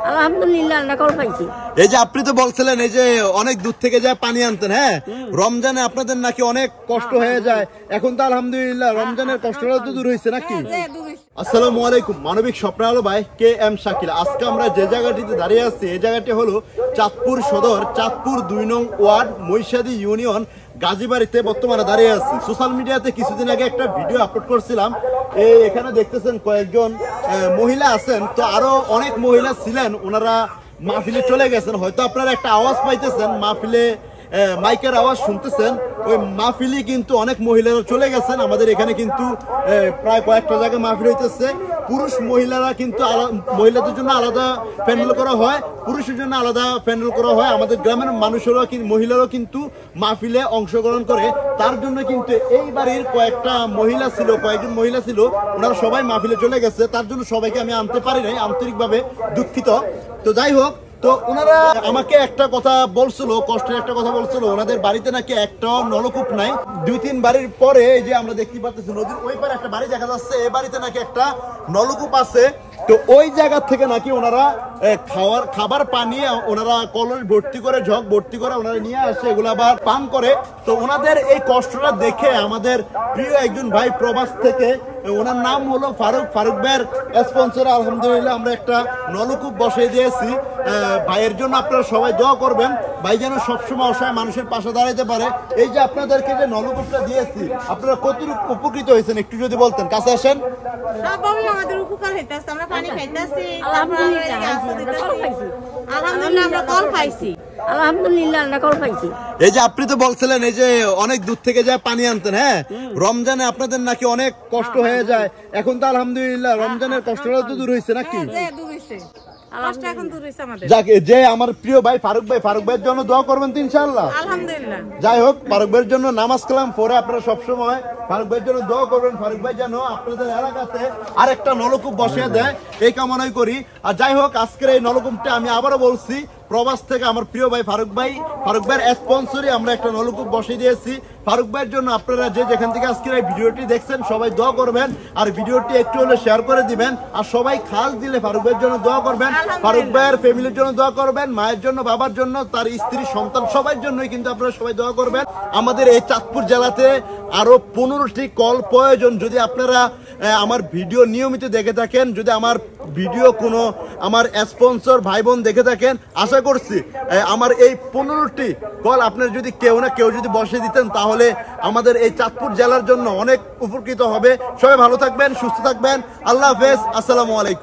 আলহামদুলিল্লাহ আমরা কল পাইছি। এই যে আপনি তো বলছিলেন এই যে অনেক দূর থেকে যায় পানি আনতেন, হ্যাঁ রমজানে আপনাদের নাকি অনেক কষ্ট হয়ে যায়, এখন তো আলহামদুলিল্লাহ রমজানের কষ্টটা তো দূর হয়েছে নাকি? আসসালামু আলাইকুম, মানবিক স্বপ্ন আলো ভাই কে এম শাকিল। আজকে আমরা যে জায়গাটিতে দাঁড়িয়ে আছি এই জায়গাটি হলো চাঁদপুর সদর, চাঁদপুর 2 নং ওয়ার্ড, মহিষাদী ইউনিয়ন, গাজীবাড়িতে বর্তমানে দাঁড়িয়ে আছি। সোশ্যাল মিডিয়াতে কিছুদিন আগে একটা ভিডিও আপলোড করছিলাম, এখানে দেখতেছেন কয়েকজন মহিলা আছেন, তো আরো অনেক মহিলা ছিলেন, ওনারা মাহফিলে চলে গেছেন। হয়তো আপনারা একটা আওয়াজ পাইতেছেন, মাহফিলে মাইকের আওয়াজ শুনতেছেন, ওই মাহফিলে কিন্তু অনেক মহিলারা চলে গেছেন। আমাদের এখানে কিন্তু প্রায় কয়েকটা জায়গায় মাহফিল হইতেছে। পুরুষ মহিলারা কিন্তু মহিলাদের জন্য আলাদা প্যান্ডেল করা হয়, পুরুষের জন্য আলাদা প্যান্ডেল করা হয়। আমাদের গ্রামের মানুষেরাও মহিলারাও কিন্তু মাহফিলে অংশগ্রহণ করে, তার জন্য কিন্তু এই বাড়ির কয়েকজন মহিলা ছিল, ওনারা সবাই মাহফিলে চলে গেছে, তার জন্য সবাইকে আমি আনতে পারি নাই, আন্তরিকভাবে দুঃখিত। তো যাই হোক, তো ওনারা আমাকে একটা কথা বলছিল, কষ্টের একটা কথা বলছিল, ওনাদের বাড়িতে নাকি একটা নলকূপ নাই। 2-3 বাড়ির পরে যে আমরা দেখতে পাচ্ছি নদীর ওই পারে একটা বাড়ি দেখা যাচ্ছে, এই বাড়িতে নাকি একটা নলকূপ আছে। তো ওই জায়গা থেকে নাকি ওনারা খাবার পানি ওনারা কলস ভর্তি করে, ঝক ভর্তি করে ওনারা নিয়ে আসে, এগুলো আবার পান করে। তো ওনাদের এই কষ্টটা দেখে আমাদের প্রিয় একজন ভাই প্রবাস থেকে, ওনার নাম হলো ফারুক ভাইয়ের স্পন্সরে আলহামদুলিল্লাহ আমরা একটা নলকূপ বসিয়ে দিয়েছি। ভাইয়ের জন্য আপনারা সবাই দোয়া করবেন, ভাই যেন সবসময় অসহায় মানুষের পাশে দাঁড়াইতে পারে। এই যে আপনাদেরকে যে নলকূপটা দিয়েছি, আপনারা কতটুকু উপকৃত হয়েছেন একটু যদি বলতেন, কাছে আসেন। আমাদের উপকার হইতাছে, আমরা পানি খাইতাছি, আলহামদুলিল্লাহ আমরা কল পাইছি। আলহামদুলিল্লাহ আমরা কল পাইছি। এই যে আপনি তো বলছিলেন এই যে অনেক দূর থেকে যায় পানি আনতেন, হ্যাঁ রমজানে আপনাদের নাকি অনেক কষ্ট হয়ে যায়, এখন তো আলহামদুলিল্লাহ রমজানের কষ্টটা তো দূর হয়েছে নাকি? যে আমার প্রিয় ভাই ফারুক ভাইয়ের জন্য দোয়া করবেন তো ইনশাআল্লাহ। আলহামদুলিল্লাহ। যাই হোক, ফারুক ভাইয়ের জন্য নামাজ কালাম পরে আপনারা সবসময় ফারুক ভাইয়ের জন্য দোয়া করবেন, ফারুক ভাই যেন আপনাদের এলাকাতে আরেকটা নলকূপ বসিয়ে দেয়, এই কামনাই করি। আর যাই হোক, আজকের এই নলকূপটা আমি আবারও বলছি, প্রবাস থেকে আমার প্রিয় ভাই ফারুক ভাইয়ের স্পন্সরে আমরা একটা নলকূপ বসিয়ে দিয়েছি। ফারুক ভাইয়ের জন্য আপনারা যে যেখান থেকে আজকের এই ভিডিওটি দেখছেন সবাই দোয়া করবেন, আর ভিডিওটি একটু হলে শেয়ার করে দিবেন, আর সবাই খাস দিলে ফারুক ভাইয়ের জন্য দোয়া করবেন, ফারুক ভাইয়ের ফ্যামিলির জন্য দোয়া করবেন, মায়ের জন্য, বাবার জন্য, তার স্ত্রী, সন্তান, সবার জন্যই কিন্তু আপনারা সবাই দোয়া করবেন। আমাদের এই চাঁদপুর জেলাতে আরো 15টি কল প্রয়োজন। যদি আপনারা আমার ভিডিও নিয়মিত দেখে থাকেন, যদি আমার ভিডিও কোনো আমার স্পন্সর ভাই বোন দেখে থাকেন, আশা করছি আমার এই 15টি কল আপনার যদি কেউ না কেউ যদি বসে দিতেন, তাহলে আমাদের এই চাঁদপুর জেলার জন্য অনেক উপকৃত হবে। সবাই ভালো থাকবেন, সুস্থ থাকবেন, আল্লাহ হাফেজ, আসসালামু আলাইকুম।